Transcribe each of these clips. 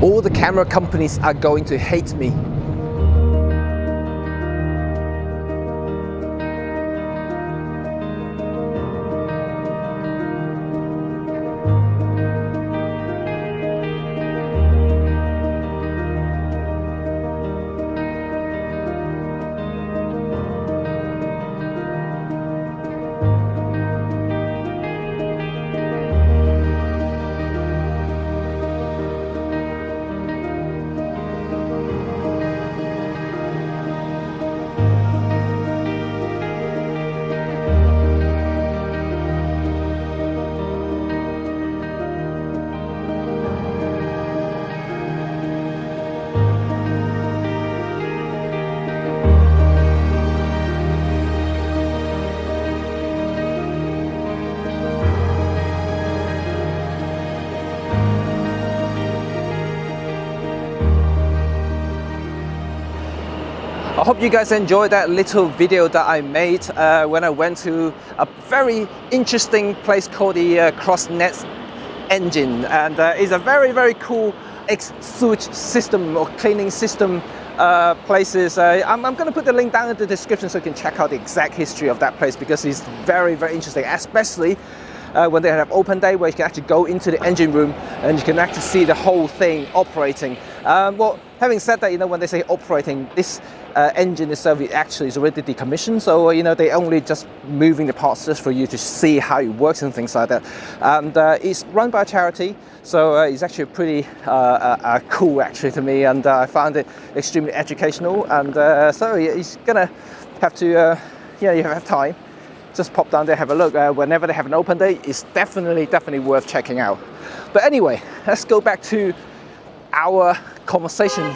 All the camera companies are going to hate me. I hope you guys enjoyed that little video that I made when I went to a very interesting place called the CrossNet engine, and it's a very cool exhaust system or cleaning system places. I'm going to put the link down in the description so you can check out the exact history of that place, because it's very interesting, especially when they have open day where you can actually go into the engine room and you can actually see the whole thing operating. Well, having said that, when they say operating, this engine itself actually is already decommissioned, so they only just moving the parts just for you to see how it works and things like that. And it's run by a charity, so it's actually pretty cool actually to me, and I found it extremely educational. And so it's gonna have to, you have time, just pop down there, have a look. Whenever they have an open day, it's definitely worth checking out. But anyway, let's go back to our conversation.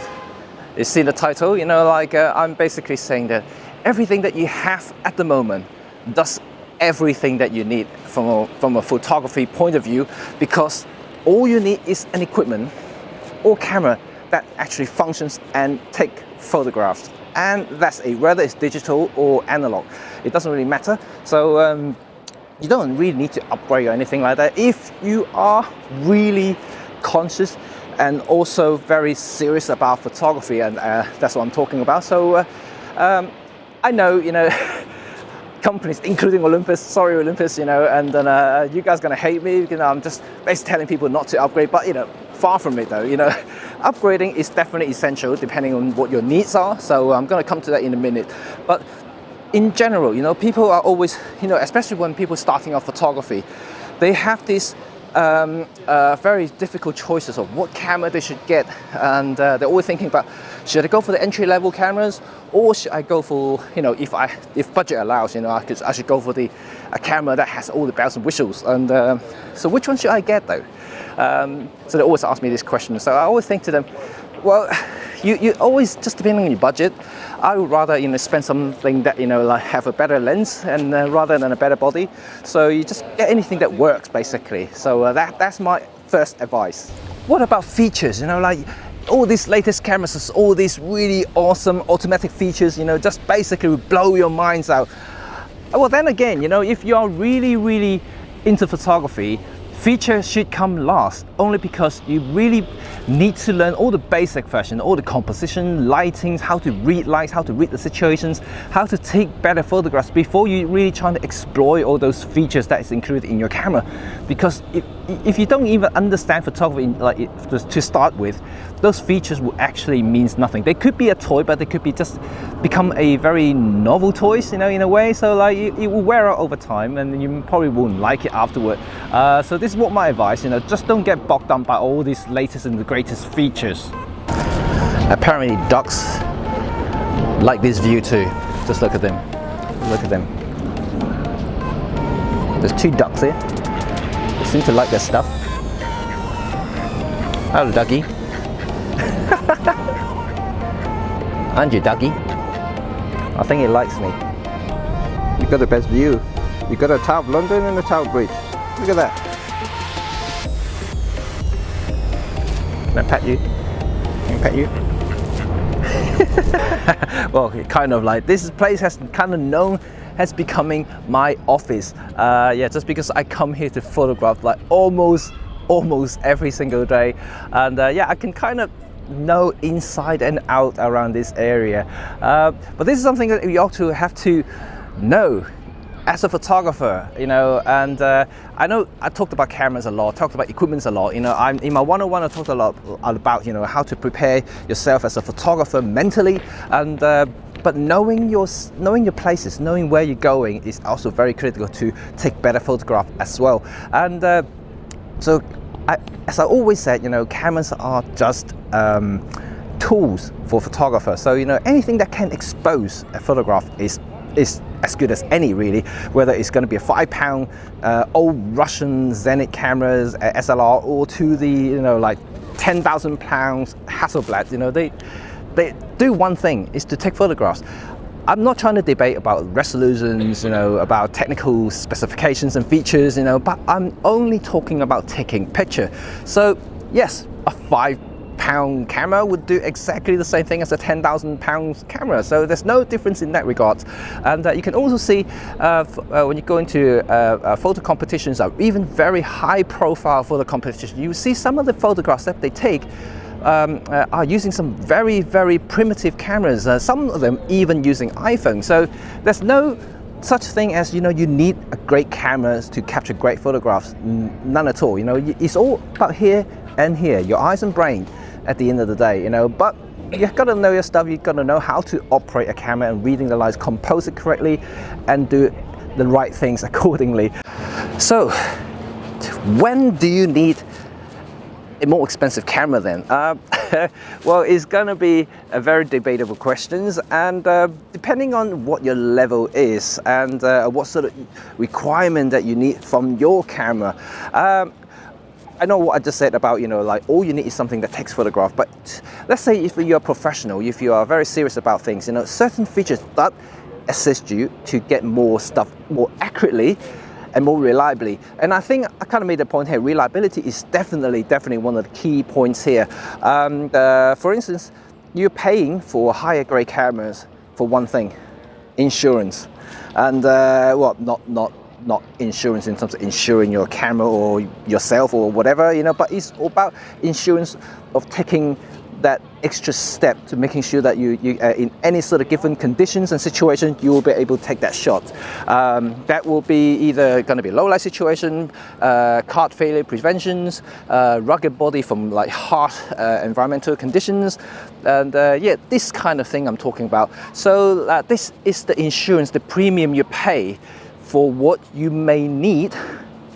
You see the title, I'm basically saying that everything that you have at the moment does everything that you need from a photography point of view, because all you need is an equipment or camera that actually functions and take photographs. And that's it, whether it's digital or analog, it doesn't really matter. So you don't really need to upgrade or anything like that if you are really conscious and also very serious about photography, and that's what I'm talking about. So I know, companies, including Olympus, sorry Olympus, and then you guys are gonna hate me, I'm just basically telling people not to upgrade, but far from it though, upgrading is definitely essential depending on what your needs are. So I'm gonna come to that in a minute. But in general, people are always, especially when people starting off photography, they have this very difficult choices of what camera they should get, and they're always thinking about, should I go for the entry-level cameras, or should I go for, if budget allows, I should go for a camera that has all the bells and whistles. And so which one should I get though? So they always ask me this question. So I always think to them, well, you always, just depending on your budget, I would rather spend something that like have a better lens and rather than a better body. So you just get anything that works basically. So that's my first advice. What about features? Like all these latest cameras, all these really awesome automatic features, just basically would blow your minds out. Well, then again, if you are really into photography, features should come last, only because you really need to learn all the basic version, all the composition, lighting, how to read lights, how to read the situations, how to take better photographs before you really trying to exploit all those features that is included in your camera. Because if you don't even understand photography to start with, those features will actually means nothing. They could be a toy, but they could be just become a very novel toys, in a way. So it will wear out over time, and you probably won't like it afterward. So this is what my advice, just don't get bogged down by all these latest and the greatest features. Apparently ducks like this view too. Just look at them. Look at them. There's two ducks here. They seem to like their stuff. Hello, ducky. Aren't you, ducky? I think he likes me. You've got the best view. You've got a Tower of London and a Tower Bridge. Look at that. Can I pet you? Can I pet you? Well, kind of like this place has kind of known as becoming my office. Yeah, just because I come here to photograph like almost almost every single day, and yeah, I can kind of know inside and out around this area. But this is something that you ought to have to know as a photographer, you know. And I know I talked about cameras a lot, talked about equipments a lot, you know. I'm in my 101, I talked a lot about, you know, how to prepare yourself as a photographer mentally, and but knowing your places, knowing where you're going is also very critical to take better photographs as well. And so as I always said, you know, cameras are just tools for photographers. So, you know, anything that can expose a photograph is as good as any, really, whether it's going to be a £5 old Russian Zenit cameras, SLR, or to the, you know, like £10,000 Hasselblad. You know, they do one thing, is to take photographs. I'm not trying to debate about resolutions, you know, about technical specifications and features, you know, but I'm only talking about taking picture. So yes, a £5 camera would do exactly the same thing as a £10,000 camera. So there's no difference in that regard. And you can also see when you go into photo competitions, or even very high profile photo competitions, you see some of the photographs that they take are using some very, very primitive cameras, some of them even using iPhone. So there's no such thing as, you know, you need a great camera to capture great photographs. None at all. You know, it's all about here and here, your eyes and brain at the end of the day, you know. But you've got to know your stuff, you've got to know how to operate a camera and reading the lights, compose it correctly, and do the right things accordingly. So when do you need a more expensive camera then? Well, it's going to be a very debatable questions, and depending on what your level is and what sort of requirement that you need from your camera. I know what I just said about, you know, like all you need is something that takes photograph, but let's say if you're a professional, if you are very serious about things, you know, certain features that assist you to get more stuff more accurately and more reliably. And I think I kind of made the point here, reliability is definitely one of the key points here. For instance, you're paying for higher grade cameras for one thing, insurance. And well, not insurance in terms of insuring your camera or yourself or whatever, you know, but it's all about insurance of taking that extra step to making sure that you in any sort of given conditions and situations, you will be able to take that shot. That will be either going to be low light situation, card failure preventions, rugged body from like harsh environmental conditions, and yeah, this kind of thing I'm talking about. So this is the insurance, the premium you pay for what you may need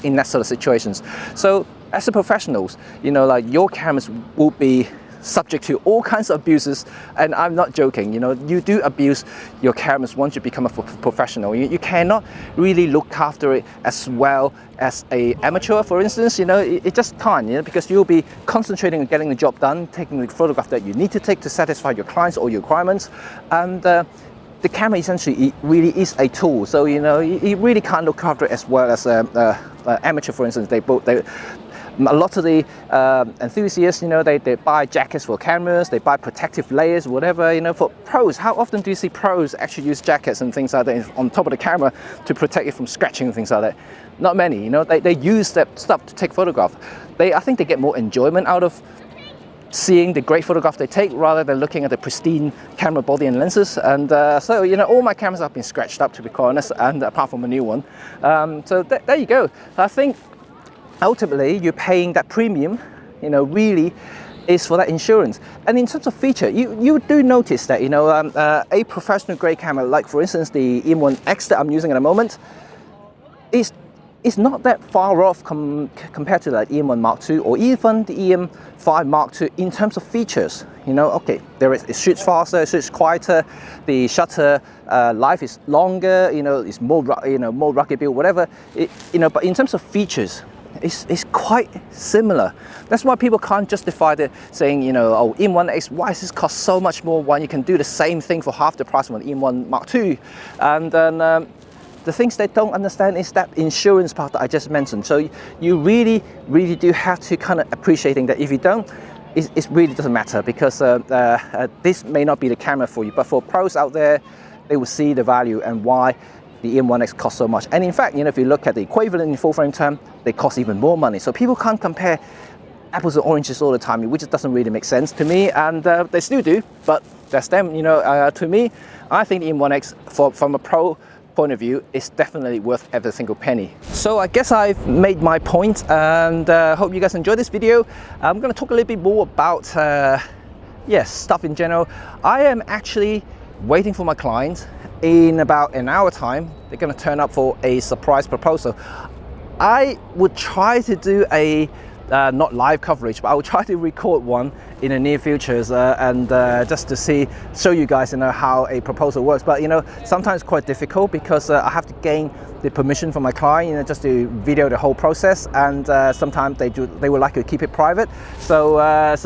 in that sort of situations. So as a professionals, you know, like your cameras will be subject to all kinds of abuses, and I'm not joking. You know, you do abuse your cameras once you become a professional. You cannot really look after it as well as a amateur, for instance. You know, it just can't, you know, because you'll be concentrating on getting the job done, taking the photograph that you need to take to satisfy your clients or your requirements, and the camera essentially, it really is a tool. So, you know, you really can't look after it as well as amateur, for instance. A lot of the enthusiasts, you know, they buy jackets for cameras, they buy protective layers, whatever. You know, for pros, how often do you see pros actually use jackets and things like that on top of the camera to protect it from scratching and things like that? Not many. You know, they use that stuff to take photographs. I think they get more enjoyment out of seeing the great photograph they take rather than looking at the pristine camera body and lenses. And so, you know, all my cameras have been scratched up, to be quite honest, and apart from a new one. So there you go. I think ultimately you're paying that premium, you know, really is for that insurance. And in terms of feature, you do notice that, you know, a professional grade camera, like for instance the EM1X that I'm using at the moment, is not that far off compared to the EM1 Mark II or even the EM5 Mark II in terms of features. You know, okay, it shoots faster, it shoots quieter, the shutter life is longer, you know, it's more, you know, more rugged build, whatever. You know, but in terms of features, it's quite similar. That's why people can't justify saying, you know, oh, EM1X, why does this cost so much more when you can do the same thing for half the price of an EM1 Mark II? And then the things they don't understand is that insurance part that I just mentioned. So you really do have to kind of appreciating that. If you don't, it really doesn't matter, because this may not be the camera for you, but for pros out there, they will see the value and why the EM1X costs so much. And in fact, if you look at the equivalent in full frame term, they cost even more money. So people can't compare apples and oranges all the time, which just doesn't really make sense to me. And they still do, but that's them. To me, I think the EM1X, from a pro point of view, is definitely worth every single penny. So I guess I've made my point, and hope you guys enjoyed this video. I'm going to talk a little bit more about stuff in general. I am actually waiting for my clients. In about an hour time, they're going to turn up for a surprise proposal. I would try to do a not live coverage, but I will try to record one in the near future, and just to show you guys how a proposal works. But sometimes it's quite difficult because I have to gain the permission from my client, just to video the whole process, and sometimes they would like to keep it private. So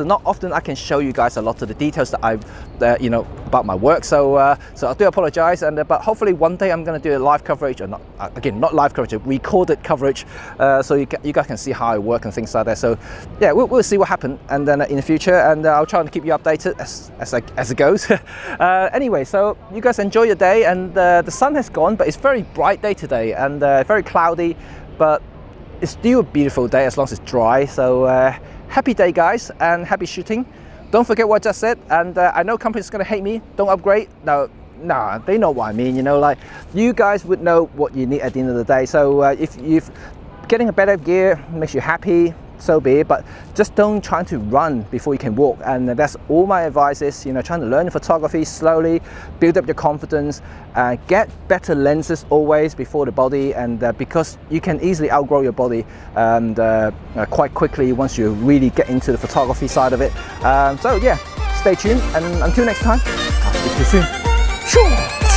not often I can show you guys a lot of the details that I've about my work. So I do apologize, but hopefully one day I'm going to do a live coverage, or not live coverage, a recorded coverage, so you guys can see how I work and things like that. So yeah, we'll see what happens, and then in the future, and I'll try to keep you updated as it goes. Anyway, so you guys enjoy your day, and the sun has gone, but it's a very bright day today, and very cloudy, but it's still a beautiful day as long as it's dry. So happy day, guys, and happy shooting. Don't forget what I just said, and I know companies are going to hate me. Don't upgrade. No, they know what I mean. Like, you guys would know what you need at the end of the day. So if getting a better gear makes you happy, so be it, but just don't try to run before you can walk. And that's all my advice is, trying to learn photography slowly, build up your confidence, get better lenses always before the body, and because you can easily outgrow your body and quite quickly once you really get into the photography side of it. So yeah, stay tuned, and until next time, I'll speak to you soon.